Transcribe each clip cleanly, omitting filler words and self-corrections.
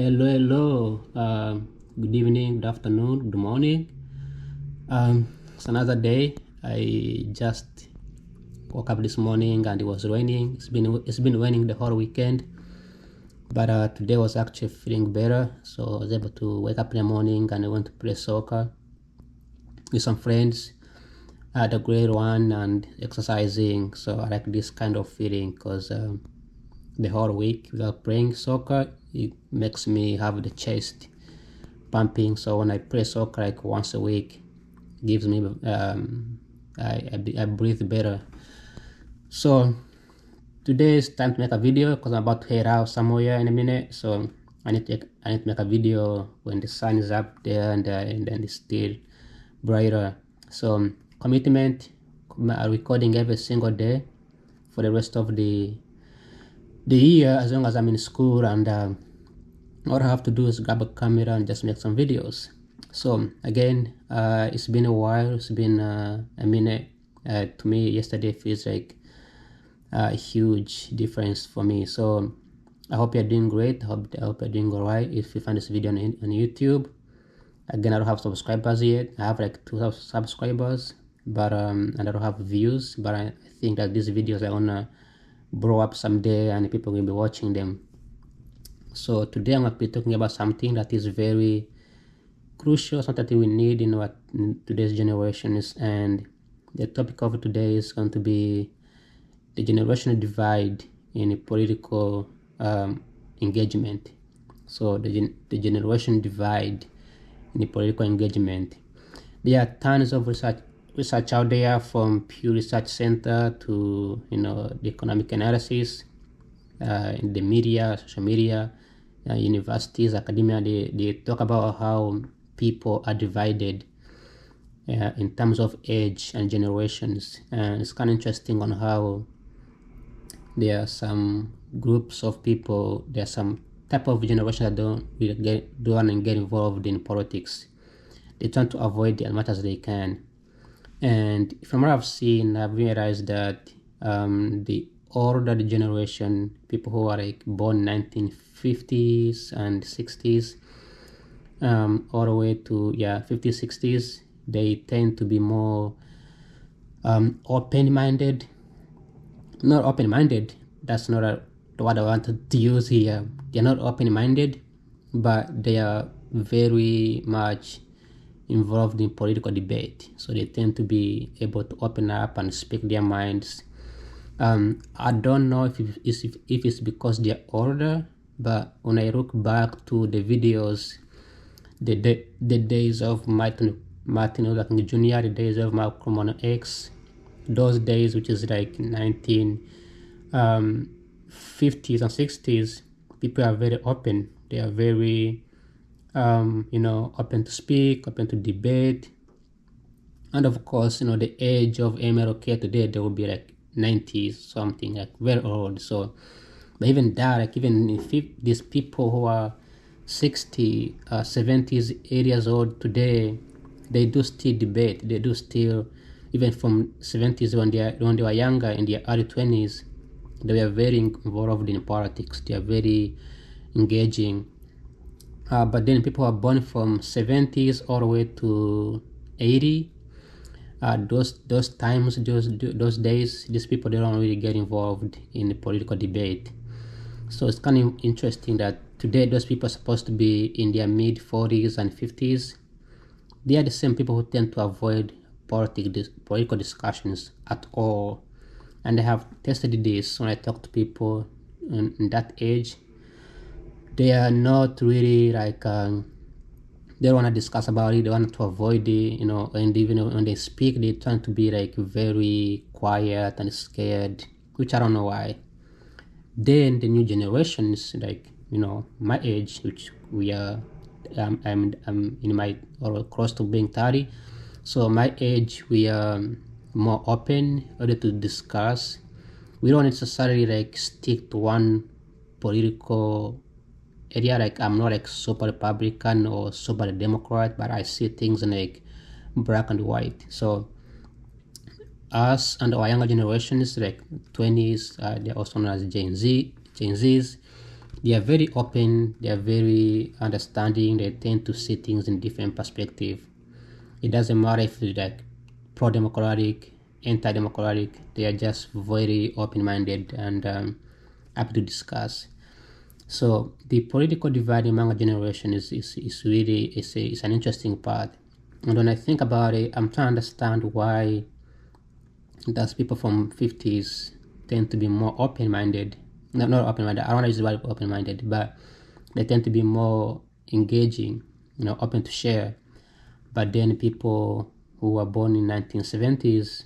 Hello. Good evening, good afternoon, good morning. It's another day. I just woke up this morning and it was raining. It's been raining the whole weekend, but today was actually feeling better. So I was able to wake up in the morning and I went to play soccer with some friends. I had a great one and exercising. So I like this kind of feeling because the whole week without playing soccer, it makes me have the chest pumping. So when I play soccer like once a week, it gives me I breathe better. So today is time to make a video because I'm about to head out somewhere in a minute. So I need to make a video when the sun is up there and then it's still brighter. So commitment, recording every single day for the rest of the year, as long as I'm in school, and all I have to do is grab a camera and just make some videos. So again, it's been a while. It's been a minute. To me, yesterday feels like a huge difference for me. So I hope you're doing great. I hope you're doing all right. If you find this video on YouTube, again, I don't have subscribers yet. I have like 2,000 subscribers, but and I don't have views. But I think that these videos are gonna blow up someday and people will be watching them. So today I'm going to be talking about something that is very crucial, something that we need in today's generations, and the topic of today is going to be the generational divide in political engagement. So the generation divide in the political engagement. There are tons of research out there, from Pew Research Center to the economic analysis, in the media, social media, universities, academia. They talk about how people are divided in terms of age and generations, and it's kind of interesting on how there are some groups of people, there are some type of generation that don't want to get involved in politics. They try to avoid it as much as they can. And from what I've seen, I've realized that the older generation, people who are like born 1950s and 60s, all the way to 50s, 60s, they tend to be more open-minded. Not open-minded, that's not what I wanted to use here. They're not open-minded, but they are very much involved in political debate, so they tend to be able to open up and speak their minds. I don't know if it's because they're older, but when I look back to the videos, the days of Martin Luther King Jr., the days of Malcolm X, those days, which is like 1950s and 60s, people are very open. They are very open to speak, open to debate. And of course, the age of MLK today, they will be like 90s something, like very old. So, but even that, like even if these people who are 60, 70s, 80 years old today, they do still debate. They do still, even from 70s when they were younger, in their early 20s, they were very involved in politics. They are very engaging. But then people are born from 70s all the way to 80. Those times, those days, these people, they don't really get involved in the political debate. So it's kind of interesting that today those people are supposed to be in their mid 40s and 50s. They are the same people who tend to avoid political discussions at all. And I have tested this when I talk to people in that age. They are not really like they don't want to discuss about it. They want to avoid it, and even when they speak, they tend to be like very quiet and scared, which I don't know why. Then the new generations, like my age, which we are, I'm in my, or close to being 30. So my age, we are more open, ready to discuss. We don't necessarily like stick to one political area. Like I'm not like super Republican or super Democrat, but I see things in like black and white. So us and our younger generations, like 20s, they're also known as Gen Zs, they are very open, they are very understanding, they tend to see things in different perspective. It doesn't matter if it's like pro-democratic, anti-democratic, they are just very open-minded and happy to discuss. So the political divide among a generation is really is an interesting part. And when I think about it, I'm trying to understand why does people from 50s tend to be more open-minded. Not open-minded, I don't want to use the word open-minded, but they tend to be more engaging, open to share. But then people who were born in 1970s,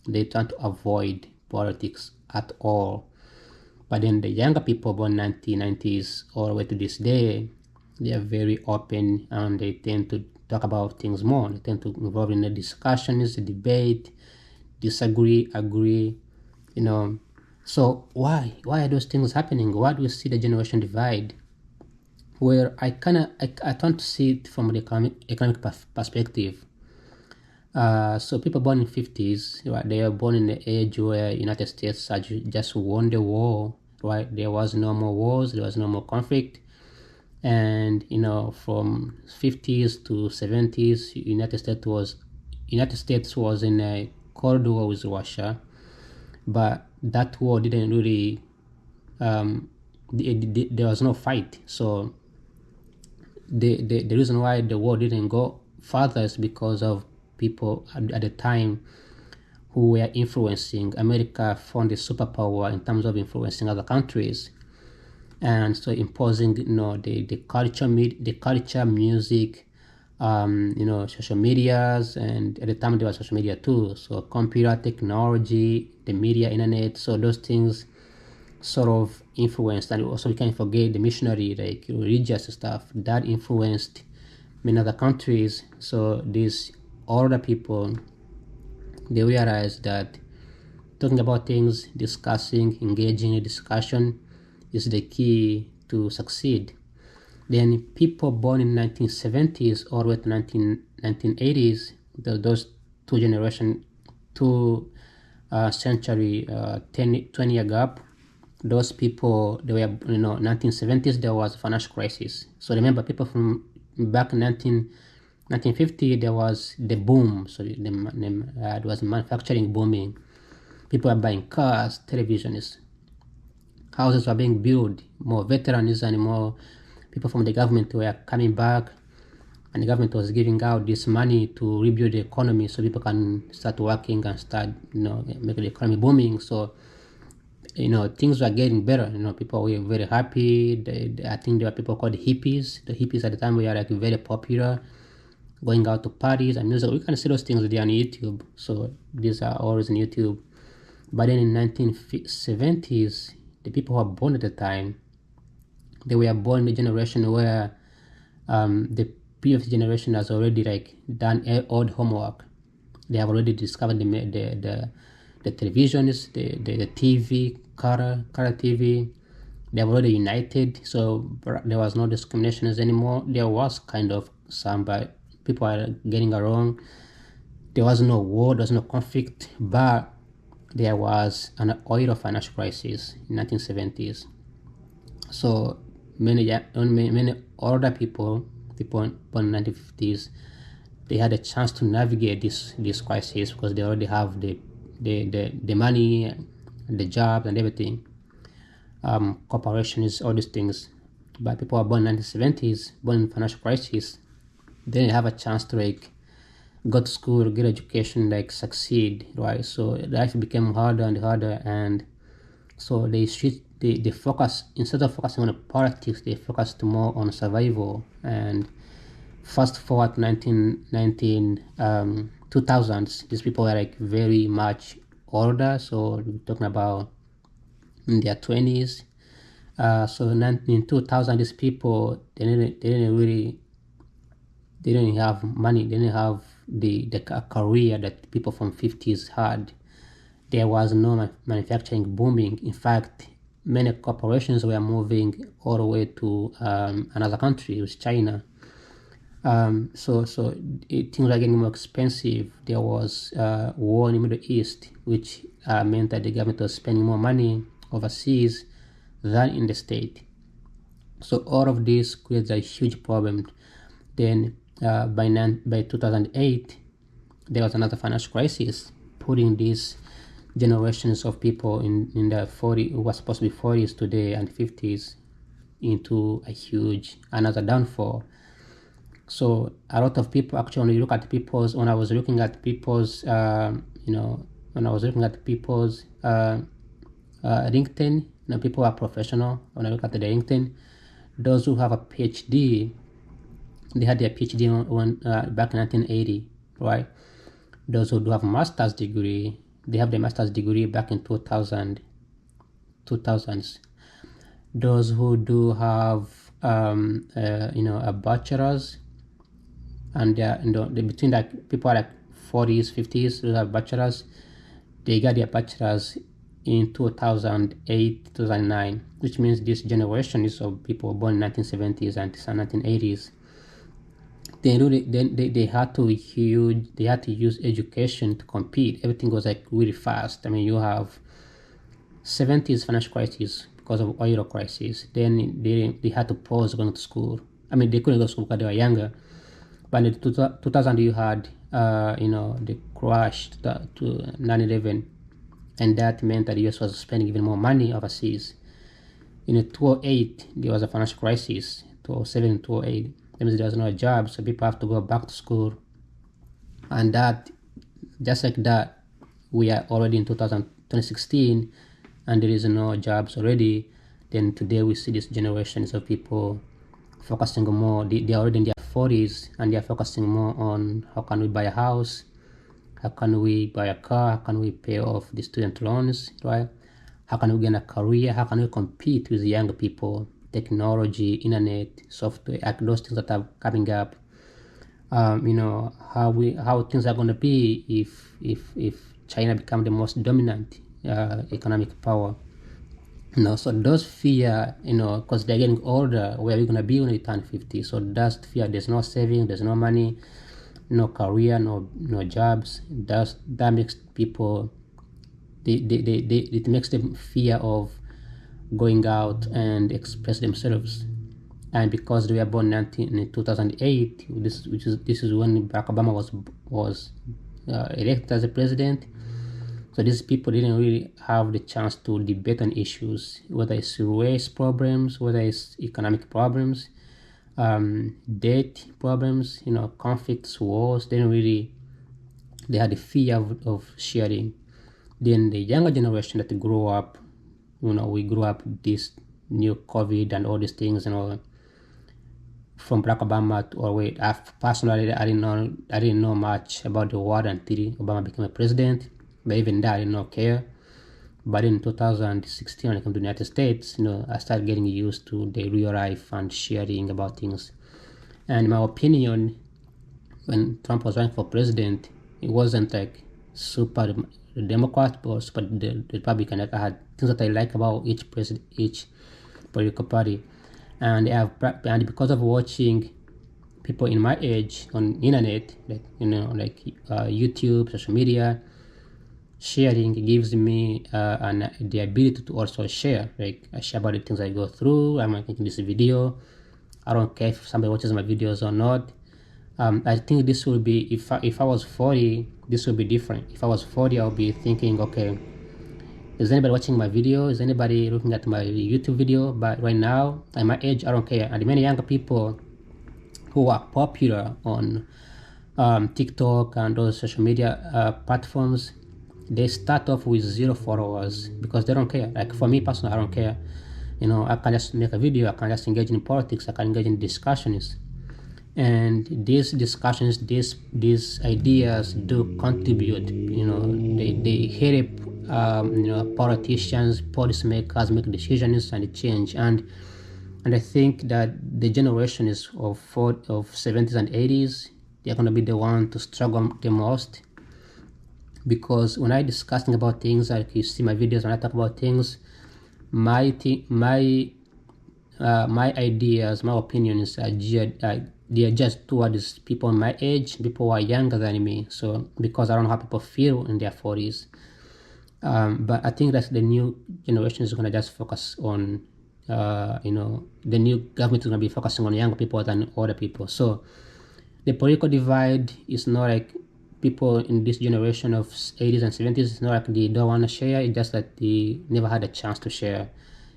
they tend to avoid politics at all. But then the younger people born 1990s all the way to this day, they are very open and they tend to talk about things more. They tend to involve in the discussions, the debate, disagree, agree, So why are those things happening? Why do we see the generation divide? Where I tend to see it from the economic perspective. So people born in 50s, right? They are born in the age where United States had just won the war, right? There was no more wars, there was no more conflict, and from 50s to 70s, United States was in a Cold War with Russia, but that war didn't really. There was no fight, so the reason why the war didn't go further is because of people at the time who were influencing. America found a superpower in terms of influencing other countries, and so imposing the culture, music, social medias, and at the time there was social media too, so computer technology, the media, internet, so those things sort of influenced. And also we can't forget the missionary, like religious stuff that influenced many other countries. So these older people, they realize that talking about things, discussing, engaging in discussion is the key to succeed. Then people born in 1970s all the way to 1980s, those two generation, century, 20-year gap, those people, they were, 1970s, there was a financial crisis. So remember, people from back in 1950, there was the boom. So it was manufacturing booming. People were buying cars, televisions, houses were being built, more veterans and more people from the government were coming back, and the government was giving out this money to rebuild the economy so people can start working and start, making the economy booming. So, things were getting better. People were very happy. I think there were people called hippies. The hippies at the time were like very popular, going out to parties and music. We can see those things there on YouTube. So these are always on YouTube. But then in 1970s, the people who were born at the time, they were born in a generation where the previous generation has already done all the homework. They have already discovered the televisions, the TV, color TV. They have already united, so there was no discriminations anymore. There was kind of some, but people are getting along. There was no war, there was no conflict, but there was an oil financial crisis in 1970s. So many older people born in 1950s, they had a chance to navigate this crisis because they already have the money, the job and everything, corporations, all these things. But people who are born in 1970s, born in financial crisis, they didn't have a chance to go to school, get education, succeed, right? So life became harder and harder, and so they focus, instead of focusing on the politics, they focused more on survival. And fast forward to 2000s, these people were very much older, so we're talking about in their 20s. So in 2000, these people, they didn't have money, they didn't have the career that people from 50s had. There was no manufacturing booming. In fact, many corporations were moving all the way to another country, with China. So things were getting more expensive. There was war in the Middle East, which meant that the government was spending more money overseas than in the state. So all of this creates a huge problem. Then by 2008, there was another financial crisis, putting these generations of people in the 40 who were supposed to be 40s today and 50s into a huge another downfall. So a lot of people actually, when you look at people's, when I was looking at people's, when I was looking at people's LinkedIn, people are professional. When I look at the LinkedIn, those who have a PhD, they had their PhD back in 1980, right? Those who do have a master's degree, they have their master's degree back in 2000s. Those who do have, a bachelor's, and they're between like people are like 40s, 50s, who have bachelor's, they got their bachelor's in 2008, 2009, which means this generation is of people born in 1970s and 1980s. They had to use education to compete. Everything was like really fast. I mean, you have 70s financial crisis because of oil crisis. Then they had to pause going to school. I mean, they couldn't go to school because they were younger. But in 2000, you had the crash to 9/11, and that meant that the US was spending even more money overseas. In 2008, there was a financial crisis. 2007 and 2008. That means there was no job, so people have to go back to school. And that, just like that, we are already in 2016, and there is no jobs already. Then today we see this generations of people focusing more. They are already in their 40s, and they are focusing more on how can we buy a house, how can we buy a car, how can we pay off the student loans, right? How can we gain a career? How can we compete with young people? Technology, internet, software, those things that are coming up. How things are going to be if China become the most dominant economic power. So those fear, because they're getting older, where are we going to be when we turn 50? So that's fear. There's no saving, there's no money, no career, no jobs. That makes people, it makes them fear of going out and express themselves. And because they were born in 2008, this is when Barack Obama was elected as a president. So these people didn't really have the chance to debate on issues, whether it's race problems, whether it's economic problems, debt problems, conflicts, wars. They had the fear of sharing. Then the younger generation that grew up, we grew up this new COVID and all these things, from Barack Obama personally, I didn't know much about the war until Obama became a president. But even that, I did not care. But in 2016, when I came to the United States, I started getting used to the real life and sharing about things. And in my opinion, when Trump was running for president, it wasn't like super Democrat or super Republican. Like I had things that I like about each political party, and because of watching people in my age on internet, YouTube, social media, sharing gives me the ability to also share. Like I share about the things I go through. I'm making this video. I don't care if somebody watches my videos or not. I think this will be, if I was 40, this will be different. If I was 40, I'll be thinking, okay, is anybody watching my video? Is anybody looking at my YouTube video? But right now, at my age, I don't care. And many younger people who are popular on TikTok and those social media platforms, they start off with 0 followers because they don't care. Like for me personally, I don't care. I can just make a video. I can just engage in politics. I can engage in discussions. And these discussions, these ideas do contribute. They help politicians, policymakers make decisions and change. And I think that the generation is of 70s and 80s, they're going to be the one to struggle the most. Because when I discussing about things, like you see my videos, when I talk about things, my ideas, my opinions are they are just towards people my age, people who are younger than me. So because I don't know how people feel in their 40s, but I think that the new generation is gonna just focus on the new government is going to be focusing on younger people than older people. So the political divide is not like people in this generation of 80s and 70s, it's not like they don't want to share, it's just that they never had a chance to share.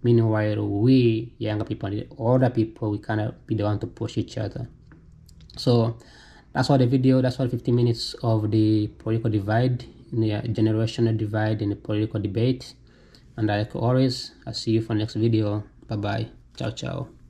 Meanwhile, we younger people and the older people, we kind of be the one to push each other. So that's all the video, that's all 15 minutes of the political divide, the generational divide in the political debate. And like always, I'll see you for next video. Bye bye. Ciao, ciao.